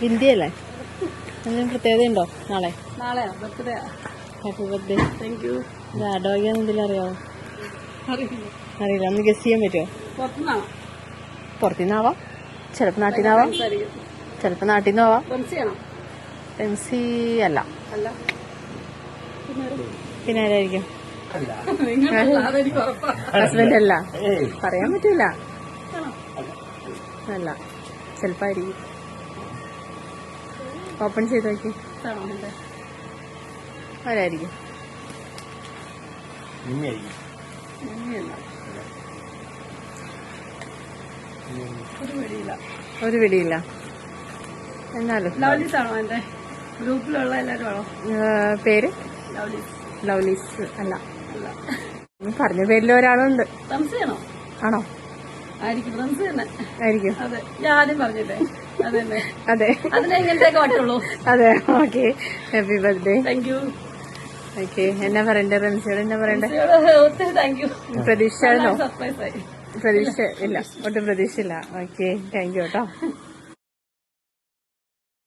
ഇന്ത്യയല്ലേ? എന്തെങ്കിലും പ്രത്യേകത ഉണ്ടോ നാളെ? നാളെയാ birthday. Happy birthday. Thank you. ആഡോഗ്യാന്ന് എന്തെങ്കിലും അറിയാവോ? അറിയില്ല. ഒന്ന് ഗസ് ചെയ്യാൻ പറ്റുമോ? പുറത്തുനിന്നാവാം, ചിലപ്പോൾ നാട്ടിൽ നിന്നാവാം, ചിലപ്പോൾ നാട്ടിൽ നിന്നാവാം. എംസി അല്ല. പിന്നെ ആരായിരിക്കും? ഹസ്ബൻഡ് അല്ല, പറയാൻ പറ്റൂല. അല്ല, ചിലപ്പോ ആയിരിക്കും. ഓപ്പൺ ചെയ്ത് നോക്കി. ആരായിരിക്കും? ഒരു പിടിയില്ല. എന്നാലും ഗ്രൂപ്പിലുള്ള എല്ലാവരും പേര് ലവ്ലീസ് അല്ല. പറഞ്ഞ പേരിൽ ഒരാളുണ്ട്. ആണോ? ആയിരിക്കും. അതെ. ഞാൻ ആദ്യം പറഞ്ഞില്ലേ? അതെ. അതിനെങ്ങനത്തെയൊക്കെ പറ്റുള്ളൂ. അതെ. Okay, happy birthday. Thank U. Okay, എന്നാ പറയണ്ടേ? റംസിയോട് എന്നാ പറയണ്ടേ? ഒത്തിരി താങ്ക് യു. പ്രതീക്ഷ സർപ്രൈസ് ആയി. പ്രതീക്ഷ ഇല്ല, ഒട്ടും പ്രതീക്ഷയില്ല. ഓക്കെ, താങ്ക് യു കേട്ടോ.